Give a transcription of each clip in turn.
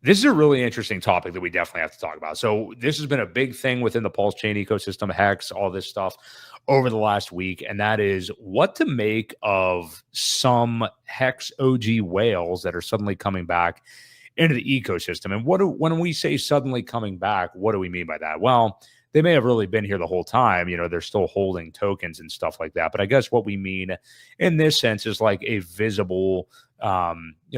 This is a really interesting topic that we definitely have to talk about. So this has been a big thing within the Pulse chain ecosystem, HEX, all this stuff over the last week, and that is what to make of some HEX OG whales that are suddenly coming back into the ecosystem. And when we say suddenly coming back, what do we mean by that? Well, they may have really been here the whole time. They're still holding tokens and stuff like that. But I guess what we mean in this sense is like a visible,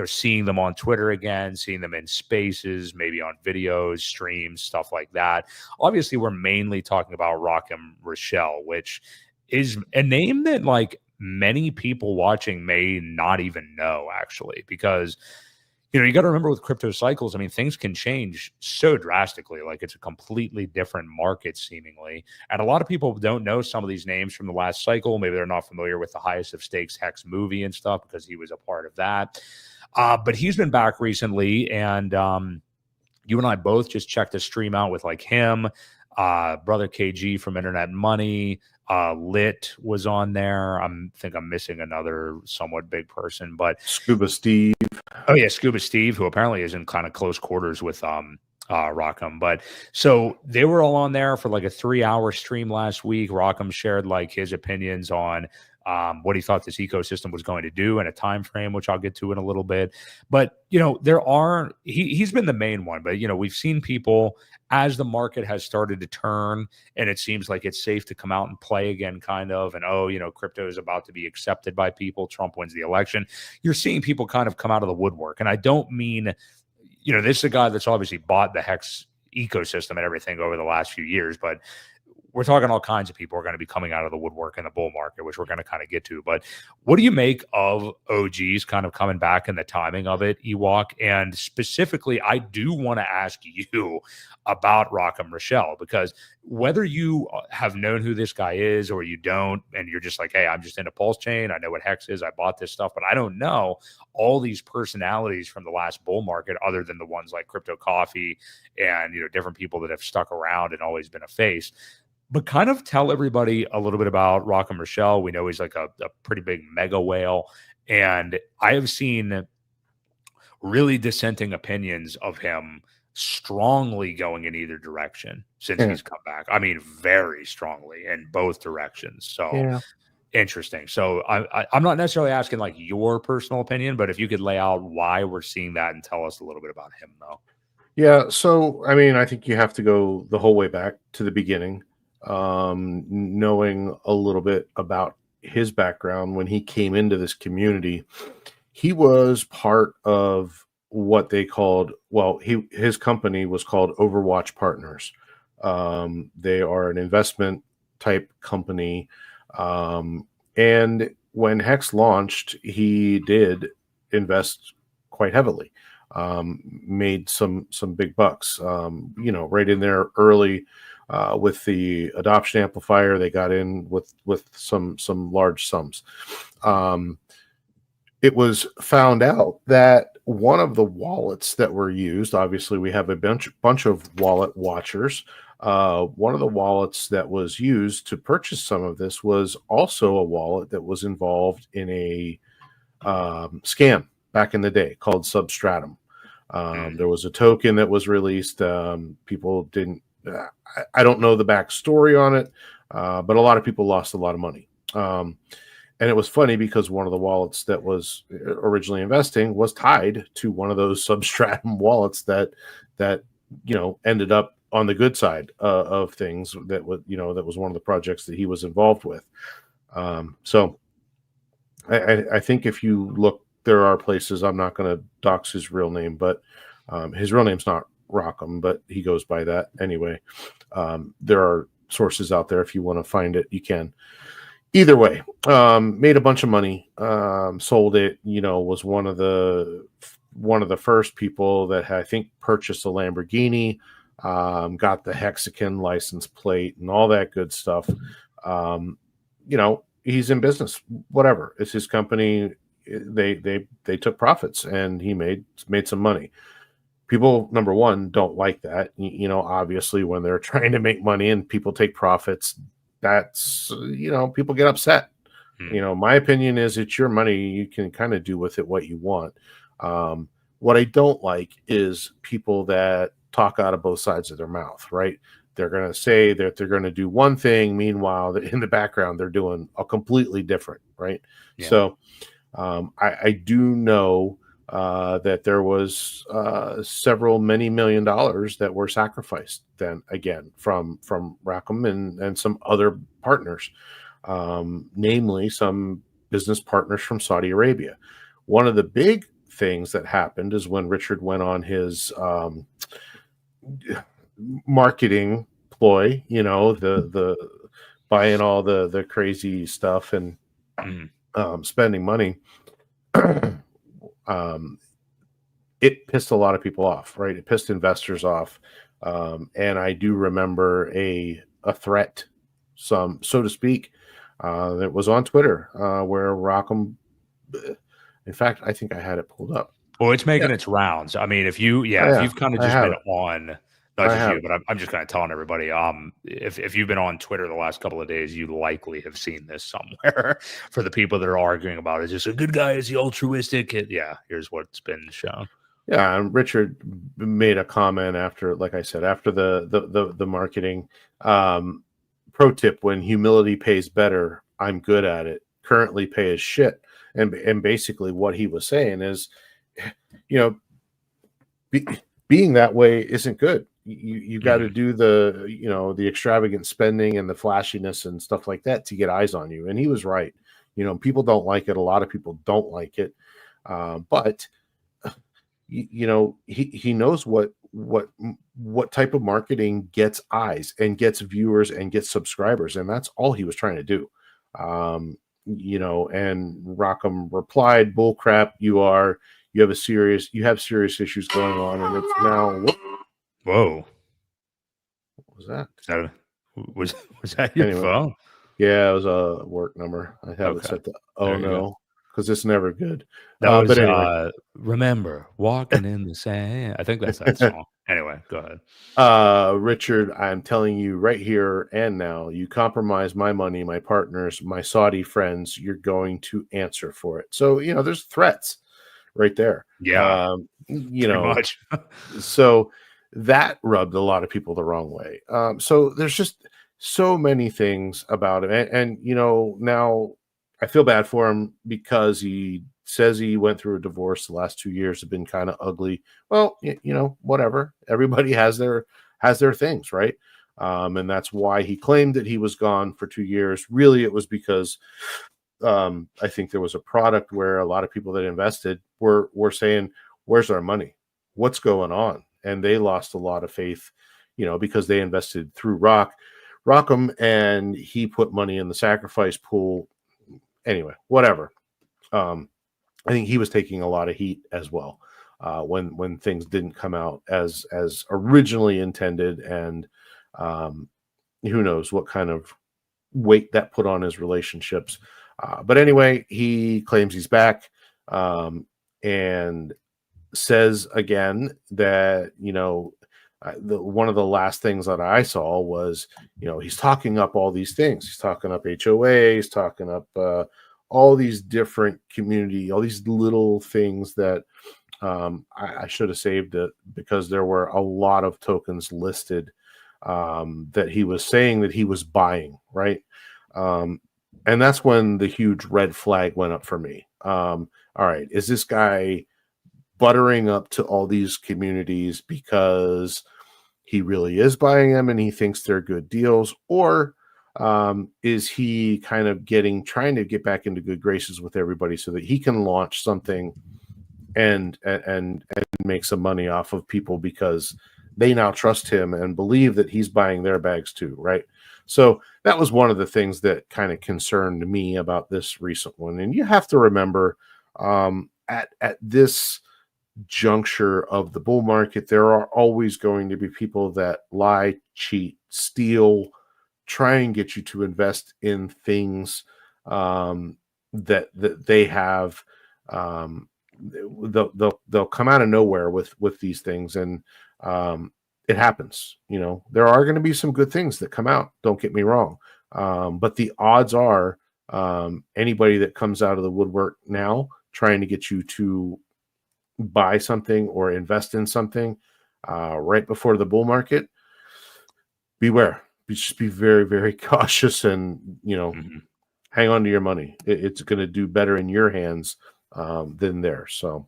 seeing them on Twitter again, seeing them in spaces, maybe on videos, streams, stuff like that. Obviously, we're mainly talking about Rackham Rishel, which is a name that like many people watching may not even know actually, because you got to remember with crypto cycles, I mean, things can change so drastically. Like it's a completely different market seemingly. And a lot of people don't know some of these names from the last cycle. Maybe they're not familiar with the Highest of Stakes HEX movie and stuff because he was a part of that. But he's been back recently. And you and I both just checked the stream out with like him, brother KG from Internet Money, Lit was on there. I think I'm missing another somewhat big person, but Scuba Steve. Oh yeah, Scuba Steve, who apparently is in kind of close quarters with Rackham. But so they were all on there for like a 3-hour stream last week. Rackham shared like his opinions on what he thought this ecosystem was going to do in a time frame, which I'll get to in a little bit. But he's been the main one, but we've seen people as the market has started to turn and it seems like it's safe to come out and play again, kind of, and crypto is about to be accepted by people. Trump wins the election. You're seeing people kind of come out of the woodwork. And I don't mean, this is a guy that's obviously bought the HEX ecosystem and everything over the last few years, but we're talking all kinds of people are going to be coming out of the woodwork in the bull market, which we're going to kind of get to. But what do you make of OGs kind of coming back and the timing of it, Ewok? And specifically, I do want to ask you about Rackham Rishel, because whether you have known who this guy is or you don't, and you're just like, hey, I'm just into Pulse Chain, I know what HEX is, I bought this stuff, but I don't know all these personalities from the last bull market other than the ones like Crypto Coffee and different people that have stuck around and always been a face. But kind of tell everybody a little bit about Rackham Rishel. We know he's like a pretty big mega whale. And I have seen really dissenting opinions of him strongly going in either direction since he's come back. I mean, very strongly in both directions. So interesting. So I'm not necessarily asking like your personal opinion, but if you could lay out why we're seeing that and tell us a little bit about him, though. Yeah. So, I mean, I think you have to go the whole way back to the beginning. Knowing a little bit about his background when he came into this community, he was part of what they called, his company was called Overwatch Partners. They are an investment type company. And when HEX launched, he did invest quite heavily, made some big bucks, right in there early. With the adoption amplifier, they got in with some large sums. It was found out that one of the wallets that were used, obviously we have a bunch of wallet watchers. One of the wallets that was used to purchase some of this was also a wallet that was involved in a scam back in the day called Substratum. There was a token that was released. People didn't. I don't know the backstory on it, but a lot of people lost a lot of money. And it was funny because one of the wallets that was originally investing was tied to one of those Substratum wallets that ended up on the good side of things. That was one of the projects that he was involved with. So I think if you look, there are places, I'm not going to dox his real name, but his real name's not Rackham, but he goes by that anyway. There are sources out there. If you want to find it, you can. Either way, made a bunch of money, sold it, was one of the first people that I think purchased a Lamborghini, got the Hexagon license plate and all that good stuff. He's in business, whatever. It's his company. They took profits and he made some money. People, number one, don't like that. Obviously when they're trying to make money and people take profits, that's, people get upset. My opinion is it's your money. You can kind of do with it what you want. What I don't like is people that talk out of both sides of their mouth, right? They're going to say that they're going to do one thing, meanwhile, in the background, they're doing a completely different, right? Yeah. So I do know that there was several many $1 million that were sacrificed then again from Rackham and some other partners, namely some business partners from Saudi Arabia. One of the big things that happened is when Richard went on his marketing ploy, the buying all the crazy stuff and Mhm. spending money. um, it pissed a lot of people off, right? It pissed investors off. And I do remember a threat, some so to speak, that was on Twitter, where Rackham. In fact, I think I had it pulled up. Well, it's Yeah, making its rounds. I mean, if you, oh, yeah, if yeah, you've kind of I just have been it. on, not I just have you, it. but I'm just kind of telling everybody, if you've been on Twitter the last couple of days, you likely have seen this somewhere. For the people that are arguing about it, just a good guy is the altruistic. Yeah, here's what's been shown. Yeah, and Richard made a comment after, like I said, after the marketing. Um, Pro tip: when humility pays better, I'm good at it. Currently, pay as shit. And basically, what he was saying is, you know, be, being that way isn't good. You got to Mhm. do the extravagant spending and the flashiness and stuff like that to get eyes on you. And he was right. People don't like it. A lot of people don't like it, but he knows what type of marketing gets eyes and gets viewers and gets subscribers, and that's all he was trying to do. And Rackham replied, bull crap, you have serious issues going on, and it's now what Whoa, was that? is that was was that your Anyway, phone? yeah, it was a work number. I have it Okay, set to oh there you go. no, because it's never good. That But was anyway, remember walking in the sand. I think that's that song. Anyway, go ahead. Richard, I'm telling you right here and now, you compromise my money, my partners, my Saudi friends, you're going to answer for it. So, there's threats right there. Yeah, pretty much. So that rubbed a lot of people the wrong way. So there's just so many things about it. And now I feel bad for him because he says he went through a divorce. The last 2 years have been kind of ugly. Well, whatever. Everybody has their things, right? And that's why he claimed that he was gone for 2 years. Really, it was because I think there was a product where a lot of people that invested were saying, "Where's our money? What's going on?" And they lost a lot of faith, because they invested through Rackham, and he put money in the sacrifice pool. Anyway, whatever. Um, I think he was taking a lot of heat as well when things didn't come out as originally intended, and um, who knows what kind of weight that put on his relationships. But anyway, he claims he's back, and says again that one of the last things that I saw was he's talking up all these things. He's talking up HOA. He's talking up all these different community, all these little things that I should have saved it because there were a lot of tokens listed that he was saying that he was buying, right? And that's when the huge red flag went up for me. All right, is this guy buttering up to all these communities because he really is buying them and he thinks they're good deals, or is he kind of trying to get back into good graces with everybody so that he can launch something and make some money off of people because they now trust him and believe that he's buying their bags too, right? So that was one of the things that kind of concerned me about this recent one. And you have to remember, at this juncture of the bull market, there are always going to be people that lie, cheat, steal, try and get you to invest in things that they have. They'll come out of nowhere with these things, and it happens. There are going to be some good things that come out. Don't get me wrong, but the odds are anybody that comes out of the woodwork now trying to get you to buy something or invest in something right before the bull market, beware. Just be very, very cautious, and Mhm. hang on to your money. It's going to do better in your hands than theirs. So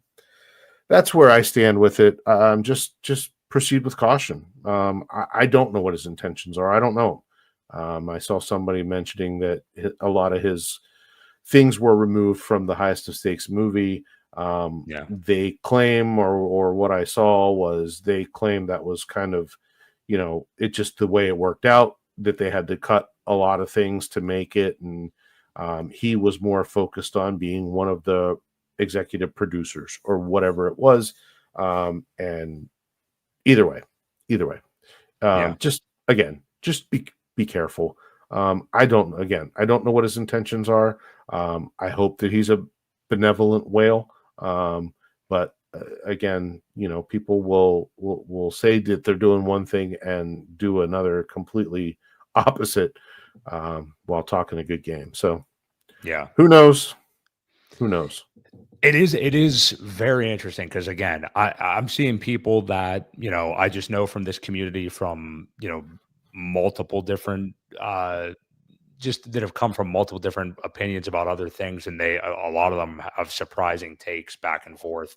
that's where I stand with it. Just proceed with caution. I don't know what his intentions are. I don't know. I saw somebody mentioning that a lot of his things were removed from the Highest of Stakes movie. Yeah. They claim, or what I saw was they claim that was kind of, it just the way it worked out, that they had to cut a lot of things to make it. And he was more focused on being one of the executive producers or whatever it was. And either way, either way, Yeah. just again, just be careful. I don't know what his intentions are. I hope that he's a benevolent whale. But again, people will say that they're doing one thing and do another completely opposite while talking a good game. So Yeah. who knows? Who knows? It is very interesting because again, I'm seeing people that, I just know from this community from, multiple different just that have come from multiple different opinions about other things, and a lot of them have surprising takes back and forth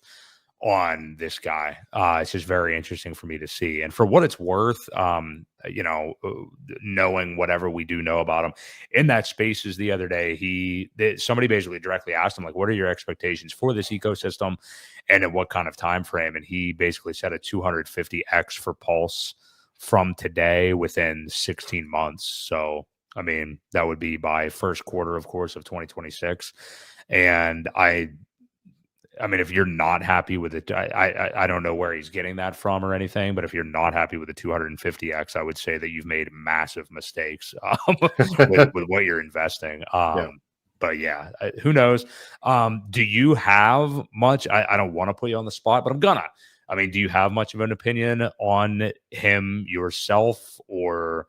on this guy. It's just very interesting for me to see, and for what it's worth, knowing whatever we do know about him in that spaces the other day, somebody basically directly asked him, like, what are your expectations for this ecosystem and in what kind of time frame? And he basically said a 250x for Pulse from today within 16 months. So I mean, that would be by first quarter, of course, of 2026. And I mean, if you're not happy with it, I don't know where he's getting that from or anything, but if you're not happy with the 250x, I would say that you've made massive mistakes with what you're investing. Yeah. But yeah, who knows? Do you have much? I don't want to put you on the spot, but I'm gonna. I mean, do you have much of an opinion on him yourself, or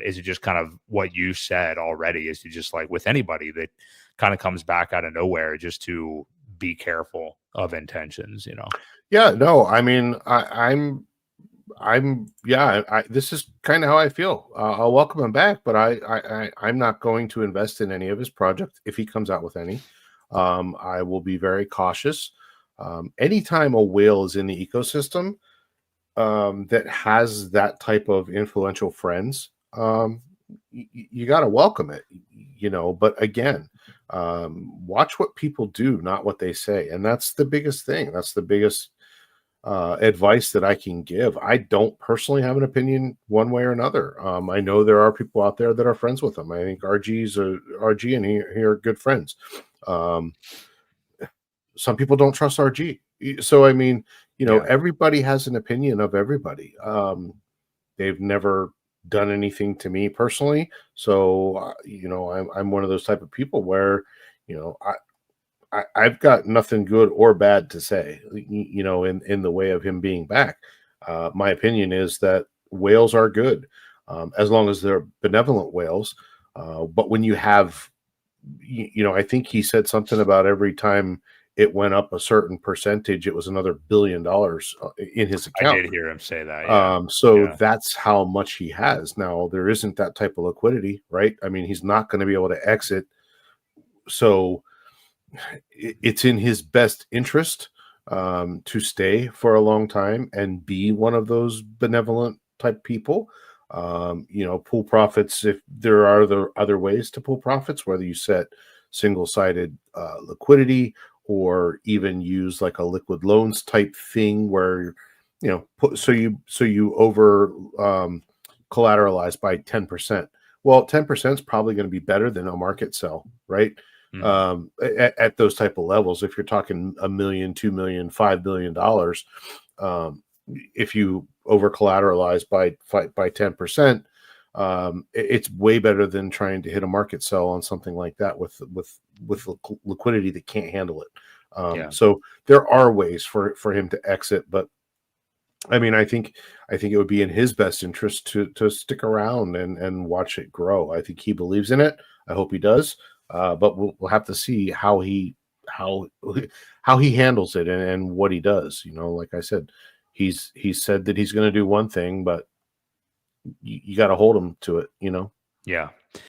is it just kind of what you said already? Is it just like with anybody that kind of comes back out of nowhere, just to be careful of intentions? Yeah, no, I mean, yeah, this is kind of how I feel. I'll welcome him back, but I'm not going to invest in any of his projects if he comes out with any. I will be very cautious. Anytime a whale is in the ecosystem that has that type of influential friends, you got to welcome it, But again, watch what people do, not what they say, and that's the biggest thing. That's the biggest advice that I can give. I don't personally have an opinion one way or another. I know there are people out there that are friends with him. I think RG and he are good friends. Some people don't trust RG. So, I mean, Yeah. everybody has an opinion of everybody. They've never done anything to me personally. So, I'm one of those type of people where, I've got nothing good or bad to say, in the way of him being back. My opinion is that whales are good, as long as they're benevolent whales. But when you have, I think he said something about every time it went up a certain percentage, it was another $1 billion in his I account. did hear him say that. Yeah. So Yeah. that's how much he has now. There isn't that type of liquidity, right? I mean, he's not going to be able to exit. So it's in his best interest to stay for a long time and be one of those benevolent type people. Pull profits if there are other ways to pull profits, whether you set single-sided liquidity or even use like a liquid loans type thing where so you over collateralize by 10%. Well, 10% is probably going to be better than a market sell, right? At those type of levels. If you're talking $1 million, $2 million, $5 billion, if you over collateralize by 10%, it's way better than trying to hit a market sell on something like that with liquidity that can't handle it. Yeah. So there are ways for him to exit, but I mean, I think it would be in his best interest to stick around and watch it grow. I think he believes in it. I hope he does. But we'll have to see how he how he handles it and what he does. You know, like I said, he's said that he's going to do one thing, but you got to hold him to it. You know. Yeah.